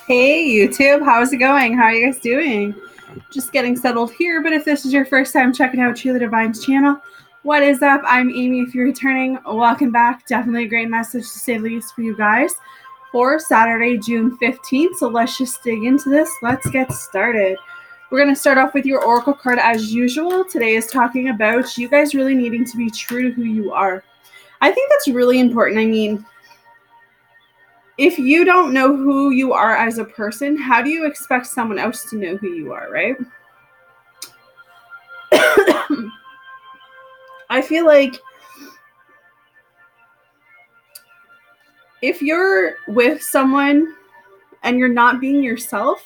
Hey YouTube, how's it going? How are you guys doing? Just getting settled here, but if this is your first time checking out Sheila Divine's channel, what is up? I'm Amy. If you're returning, welcome back. Definitely a great message to say the least for you guys for Saturday, June 15th. So let's just dig into this. Let's get started. We're going to start off with your Oracle card as usual. Today is talking about you guys really needing to be true to who you are. I think that's really important. I mean, if you don't know who you are as a person, how do you expect someone else to know who you are, right? I feel like if you're with someone and you're not being yourself,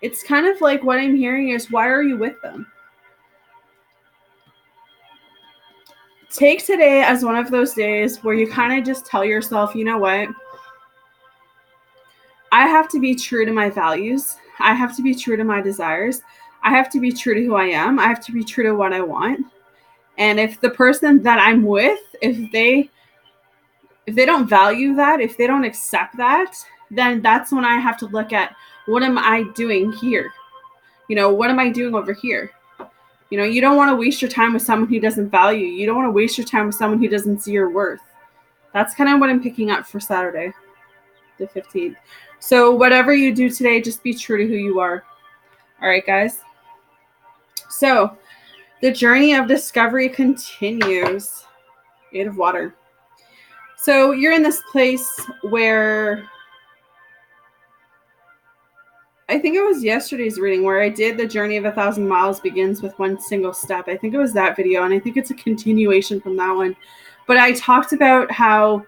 it's kind of like what I'm hearing is, why are you with them? Take today as one of those days where you kind of just tell yourself, you know what? I have to be true to my values. I have to be true to my desires. I have to be true to who I am. I have to be true to what I want. And if the person that I'm with, if they don't value that, if they don't accept that, then that's when I have to look at, what am I doing here? What am I doing over here? You don't want to waste your time with someone who doesn't value you. You don't want to waste your time with someone who doesn't see your worth. That's kind of what I'm picking up for Saturday, the 15th. So whatever you do today, just be true to who you are. All right, guys. So the journey of discovery continues. 8 of Water. So you're in this place where, I think it was yesterday's reading where I did the journey of 1,000 miles begins with one single step. I think it was that video, and I think it's a continuation from that one. But I talked about how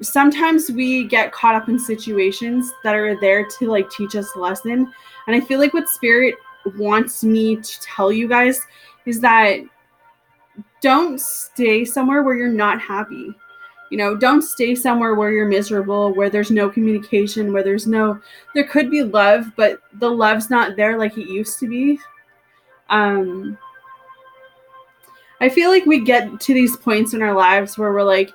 sometimes we get caught up in situations that are there to teach us a lesson. And I feel like what Spirit wants me to tell you guys is that don't stay somewhere where you're not happy. Don't stay somewhere where you're miserable, where there's no communication, where there could be love, but the love's not there like it used to be. I feel like we get to these points in our lives where we're like,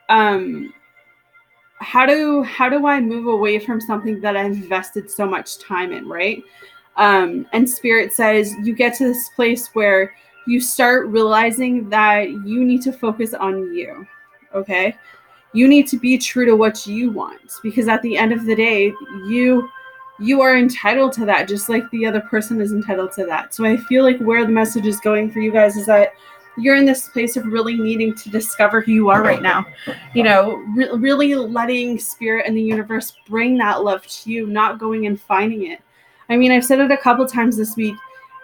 how do I move away from something that I've invested so much time in, right? And Spirit says you get to this place where you start realizing that you need to focus on you. Okay, you need to be true to what you want, because at the end of the day, you are entitled to that, just like the other person is entitled to that. So I feel like where the message is going for you guys is that you're in this place of really needing to discover who you are right now. Really letting Spirit and the universe bring that love to you, not going and finding it. I mean, I've said it a couple times this week.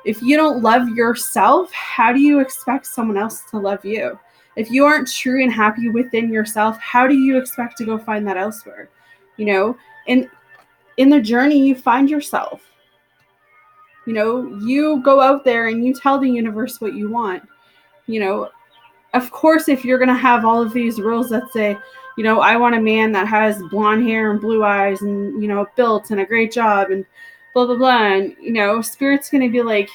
If you don't love yourself, how do you expect someone else to love you? If you aren't true and happy within yourself, how do you expect to go find that elsewhere? And in the journey, you find yourself. You go out there and you tell the universe what you want. Of course, if you're going to have all of these rules that say, I want a man that has blonde hair and blue eyes and, built and a great job and blah, blah, blah. And, Spirit's going to be like,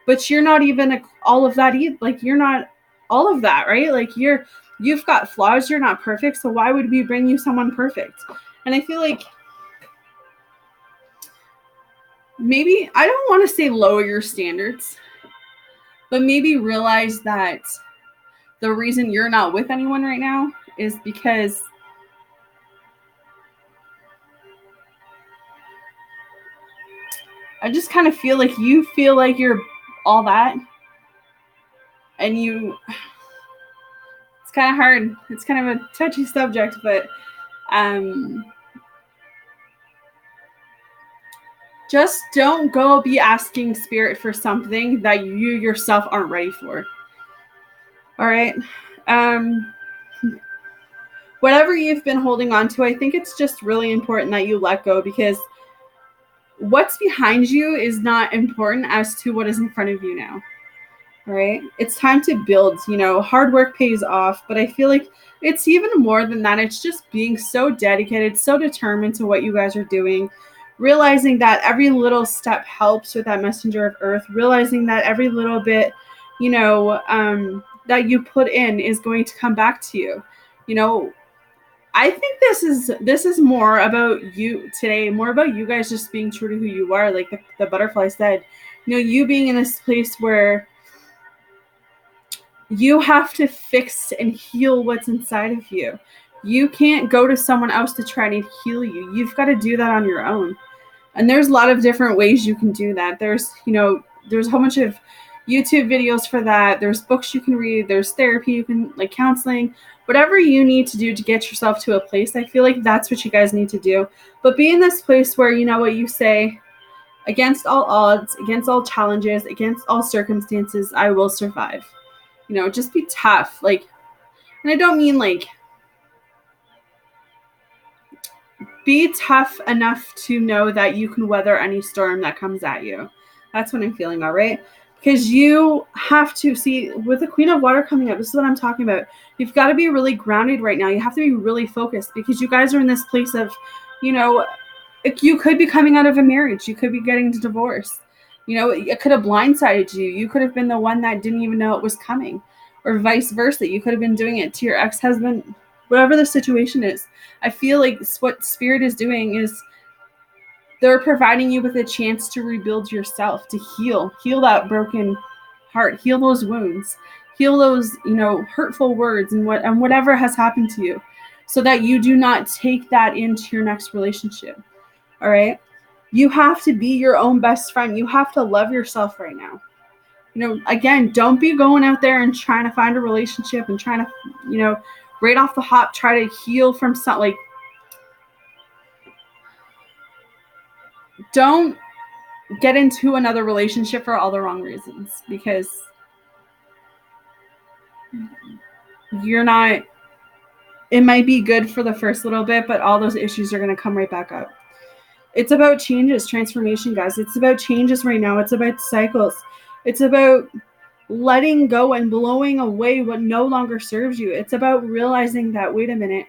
but you're not even all of that either. Like, you're not all of that, right? Like, you've got flaws. You're not perfect. So why would we bring you someone perfect? And I feel like maybe, I don't want to say lower your standards, but maybe realize that the reason you're not with anyone right now is because I just kind of feel like you feel like you're all that, and it's kind of hard. It's kind of a touchy subject, but just don't go be asking Spirit for something that you yourself aren't ready for. All right. Whatever you've been holding on to, I think it's just really important that you let go, because what's behind you is not important as to what is in front of you now. All right. It's time to build. Hard work pays off, but I feel like it's even more than that. It's just being so dedicated, so determined to what you guys are doing, realizing that every little step helps with that messenger of earth, realizing that every little bit, that you put in is going to come back to you. I think this is more about you today, more about you guys just being true to who you are. Like the butterfly said, you being in this place where you have to fix and heal what's inside of you. You can't go to someone else to try to heal you. You've got to do that on your own. And there's a lot of different ways you can do that. There's a whole bunch of YouTube videos for that. There's books you can read. There's therapy you can, like counseling, whatever you need to do to get yourself to a place. I feel like that's what you guys need to do. But be in this place where what you say, against all odds, against all challenges, against all circumstances, I will survive. Just be tough. Like, and I don't mean like, be tough enough to know that you can weather any storm that comes at you. That's what I'm feeling, all right? Because you have to see, with the Queen of Water coming up, this is what I'm talking about. You've got to be really grounded right now. You have to be really focused because you guys are in this place of, you could be coming out of a marriage. You could be getting divorced. It could have blindsided you. You could have been the one that didn't even know it was coming, or vice versa. You could have been doing it to your ex-husband. Whatever the situation is, I feel like what Spirit is doing is they're providing you with a chance to rebuild yourself, to heal that broken heart, heal those wounds, heal those, hurtful words and whatever has happened to you, so that you do not take that into your next relationship. All right. You have to be your own best friend. You have to love yourself right now. Again, don't be going out there and trying to find a relationship and trying to, right off the hop, try to heal from something. Like, don't get into another relationship for all the wrong reasons, because you're not, it might be good for the first little bit, but all those issues are going to come right back up. It's about changes, transformation, guys. It's about changes right now. It's about cycles. It's about letting go and blowing away what no longer serves you. It's about realizing that, wait a minute,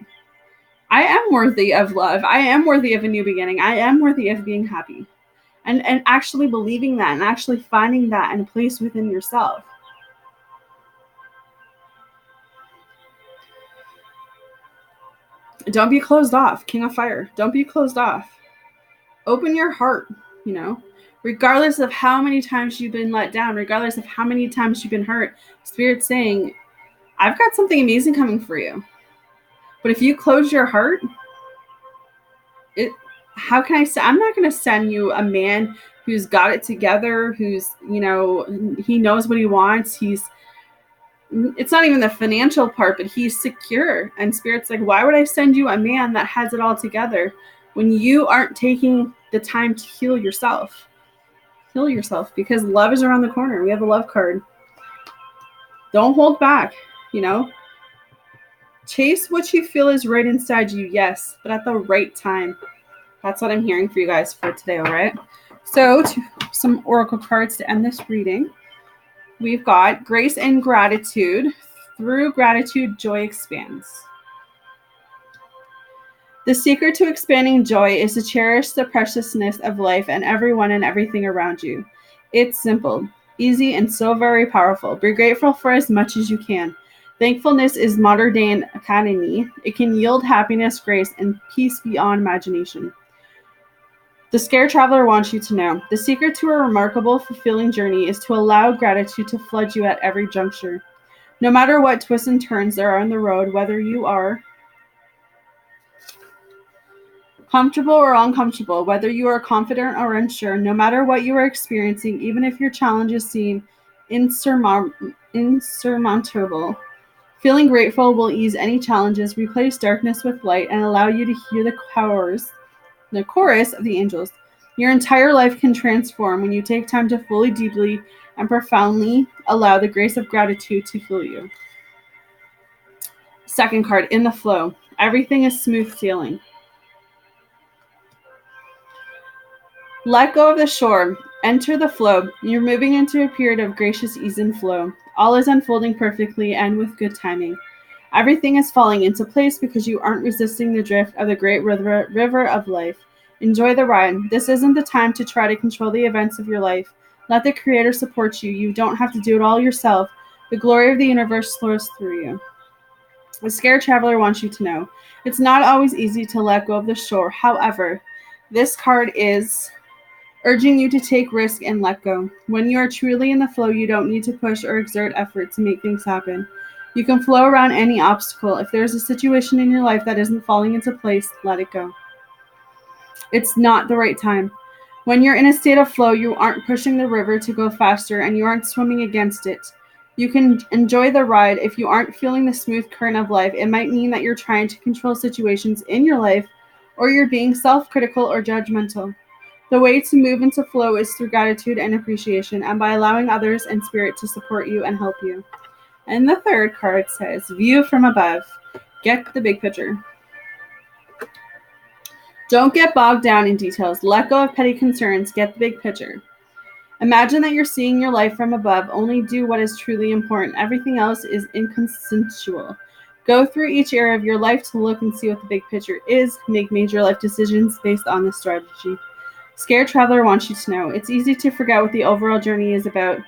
I am worthy of love. I am worthy of a new beginning. I am worthy of being happy. And actually believing that and actually finding that in a place within yourself. Don't be closed off. King of Fire. Don't be closed off. Open your heart, regardless of how many times you've been let down, regardless of how many times you've been hurt. Spirit's saying, I've got something amazing coming for you. But if you close your heart, how can I say, I'm not going to send you a man who's got it together, who's, he knows what he wants. It's not even the financial part, but he's secure. And Spirit's like, why would I send you a man that has it all together when you aren't taking the time to heal yourself? Heal yourself, because love is around the corner. We have a love card. Don't hold back, Chase what you feel is right inside you, yes, but at the right time. That's what I'm hearing for you guys for today, all right? So, some oracle cards to end this reading. We've got grace and gratitude. Through gratitude, joy expands. The secret to expanding joy is to cherish the preciousness of life and everyone and everything around you. It's simple, easy, and so very powerful. Be grateful for as much as you can. Thankfulness is modern day economy. It can yield happiness, grace, and peace beyond imagination. The Scare Traveler wants you to know, the secret to a remarkable, fulfilling journey is to allow gratitude to flood you at every juncture. No matter what twists and turns there are on the road, whether you are comfortable or uncomfortable, whether you are confident or unsure, no matter what you are experiencing, even if your challenges seem insurmountable, feeling grateful will ease any challenges, replace darkness with light, and allow you to hear the chorus of the angels. Your entire life can transform when you take time to fully, deeply, and profoundly allow the grace of gratitude to fill you. Second card, in the flow. Everything is smooth sailing. Let go of the shore. Enter the flow. You're moving into a period of gracious ease and flow. All is unfolding perfectly and with good timing. Everything is falling into place because you aren't resisting the drift of the great river of life. Enjoy the ride. This isn't the time to try to control the events of your life. Let the Creator support you. You don't have to do it all yourself. The glory of the universe flows through you. The Scared Traveler wants you to know it's not always easy to let go of the shore. However, this card is urging you to take risk and let go. When you are truly in the flow, you don't need to push or exert effort to make things happen. You can flow around any obstacle. If there's a situation in your life that isn't falling into place, let it go. It's not the right time. When you're in a state of flow, you aren't pushing the river to go faster and you aren't swimming against it. You can enjoy the ride. If you aren't feeling the smooth current of life, it might mean that you're trying to control situations in your life or you're being self-critical or judgmental. The way to move into flow is through gratitude and appreciation and by allowing others and spirit to support you and help you. And the third card says, view from above. Get the big picture. Don't get bogged down in details. Let go of petty concerns. Get the big picture. Imagine that you're seeing your life from above. Only do what is truly important. Everything else is inconsequential. Go through each area of your life to look and see what the big picture is. Make major life decisions based on this strategy. Scared Traveler wants you to know it's easy to forget what the overall journey is about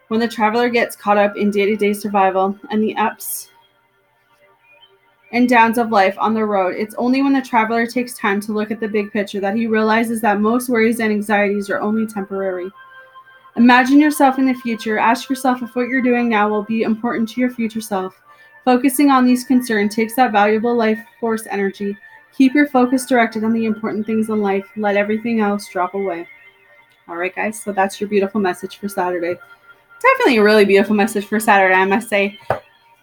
when the traveler gets caught up in day-to-day survival and the ups and downs of life on the road. It's only when the traveler takes time to look at the big picture that he realizes that most worries and anxieties are only temporary. Imagine yourself in the future. Ask yourself if what you're doing now will be important to your future self. Focusing on these concerns takes that valuable life force energy. Keep your focus directed on the important things in life. Let everything else drop away. All right, guys, so that's your beautiful message for Saturday. Definitely a really beautiful message for Saturday, I must say.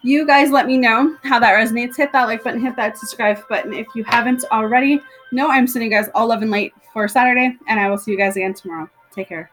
You guys let me know how that resonates. Hit that like button, hit that subscribe button if you haven't already. No, I'm sending you guys all love and light for Saturday, and I will see you guys again tomorrow. Take care.